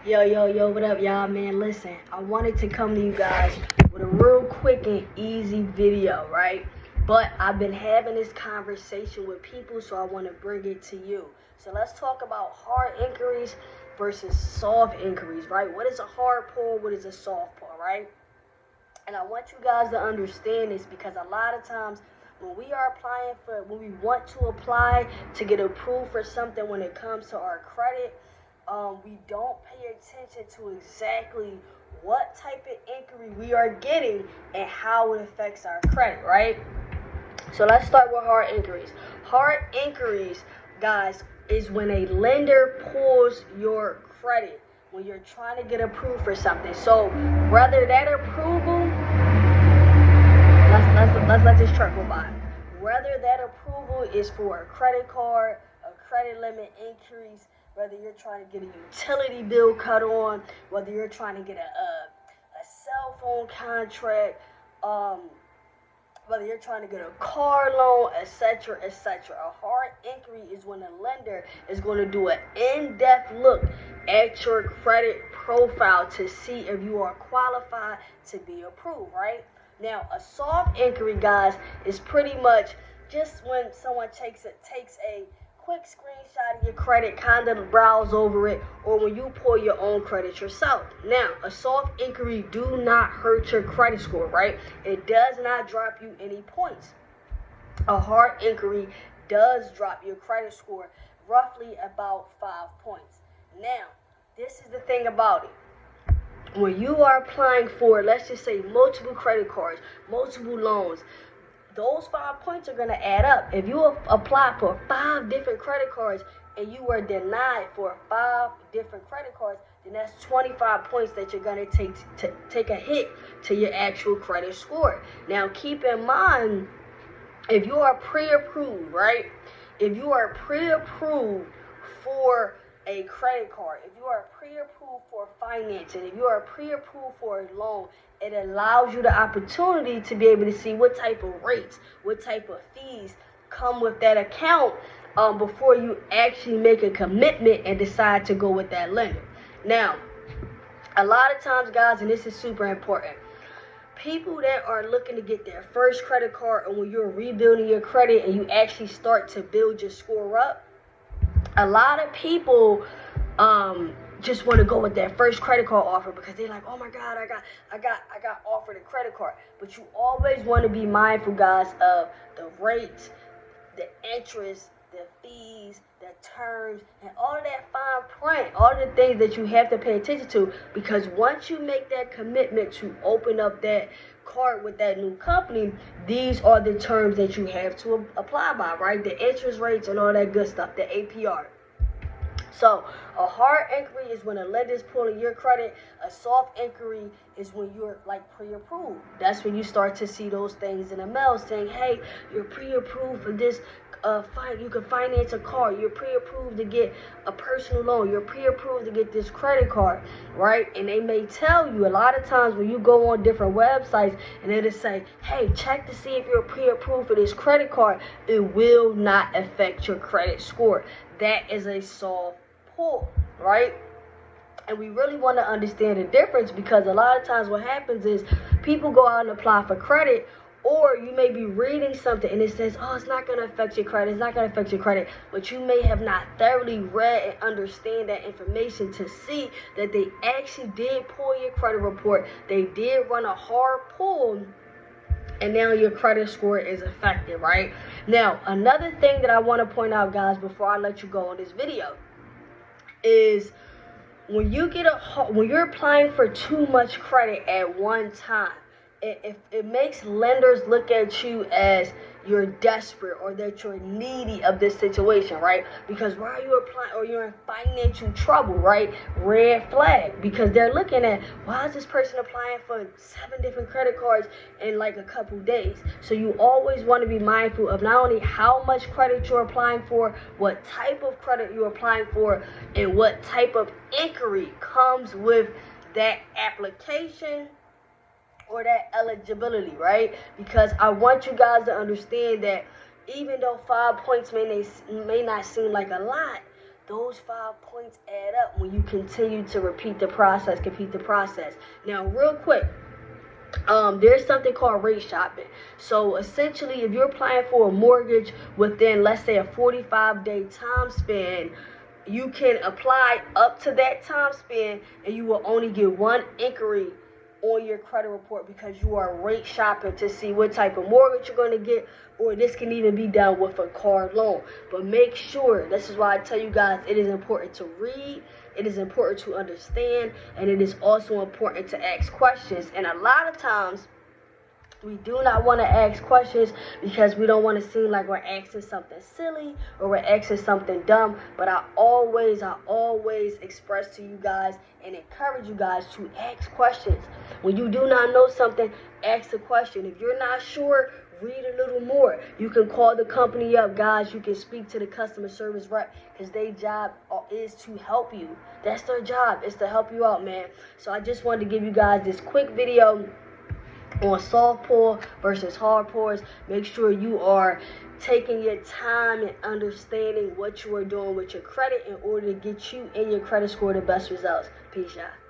Yo, what up, y'all, man? Listen, I wanted to come to you guys with a real quick and easy video, right? But I've been having this conversation with people, so I want to bring it to you. So let's talk about hard inquiries versus soft inquiries, right? What is a hard pull? What is a soft pull, right? And I want you guys to understand this because a lot of times when we want to apply to get approved for something when it comes to our credit, we don't pay attention to exactly what type of inquiry we are getting and how it affects our credit, right? So let's start with hard inquiries. Hard inquiries, guys, is when a lender pulls your credit when you're trying to get approved for something. So whether that approval, let's let this truck go by. Whether that approval is for a credit card, a credit limit increase, whether you're trying to get a utility bill cut on, whether you're trying to get a cell phone contract, whether you're trying to get a car loan, etc., etc. A hard inquiry is when a lender is going to do an in-depth look at your credit profile to see if you are qualified to be approved, right? Now, a soft inquiry, guys, is pretty much just when someone takes a quick screenshot of your credit, kind of browse over it, or when you pull your own credit yourself. Now, a soft inquiry do not hurt your credit score, right? It does not drop you any points. A hard inquiry does drop your credit score roughly about 5 points. Now, this is the thing about it. When you are applying for, let's just say, multiple credit cards, multiple loans, those 5 points are going to add up. If you apply for 5 different credit cards and you were denied for 5 different credit cards, then that's 25 points that you're going to take a hit to your actual credit score. Now, keep in mind, if you are pre-approved, right? If you are pre-approved for a credit card, if you are pre-approved for financing, if you are pre-approved for a loan, it allows you the opportunity to be able to see what type of rates, what type of fees come with that account before you actually make a commitment and decide to go with that lender. Now, a lot of times, guys, and this is super important, people that are looking to get their first credit card, and when you're rebuilding your credit and you actually start to build your score up, a lot of people just want to go with their first credit card offer because they're like, oh my God, I got offered a credit card. But you always want to be mindful, guys, of the rates, the interest, the fees, the terms, and all of that fine print, all of the things that you have to pay attention to, because once you make that commitment to open up that card with that new company, these are the terms that you have to apply by, right? The interest rates and all that good stuff, the APR. So a hard inquiry is when a lender is pulling your credit. A soft inquiry is when you're like pre-approved. That's when you start to see those things in the mail saying, hey, you're pre-approved for this. You can finance a car. You're pre-approved to get a personal loan. You're pre-approved to get this credit card, right? And they may tell you a lot of times when you go on different websites and it'll say, hey, check to see if you're pre-approved for this credit card. It will not affect your credit score. That is a soft pull, right? And we really want to understand the difference, because a lot of times what happens is people go out and apply for credit, or you may be reading something and it says, oh, it's not going to affect your credit, it's not going to affect your credit, but you may have not thoroughly read and understand that information to see that they actually did pull your credit report, they did run a hard pull, and now your credit score is affected, right? Now, another thing that I want to point out, guys, before I let you go on this video, is when you're applying for too much credit at one time, it makes lenders look at you as you're desperate or that you're needy of this situation, right? Because why are you applying, or you're in financial trouble, right? Red flag, because they're looking at, why is this person applying for 7 different credit cards in like a couple days? So you always want to be mindful of not only how much credit you're applying for, what type of credit you're applying for, and what type of inquiry comes with that application or that eligibility, right? Because I want you guys to understand that even though 5 points may not seem like a lot, those 5 points add up when you continue to repeat the process. Now, real quick, there's something called rate shopping. So essentially, if you're applying for a mortgage within, let's say, a 45-day time span, you can apply up to that time span and you will only get one inquiry on your credit report because you are rate shopping to see what type of mortgage you're going to get, or this can even be done with a car loan. But make sure, this is why I tell you guys, it is important to read, it is important to understand, and it is also important to ask questions. And a lot of times we do not want to ask questions because we don't want to seem like we're asking something silly or we're asking something dumb. But I always express to you guys and encourage you guys to ask questions. When you do not know something, ask a question. If you're not sure, read a little more. You can call the company up, guys. You can speak to the customer service rep because their job is to help you. That's their job, is to help you out, man. So I just wanted to give you guys this quick video on soft pull versus hard pulls. Make sure you are taking your time and understanding what you are doing with your credit in order to get you and your credit score the best results. Peace out.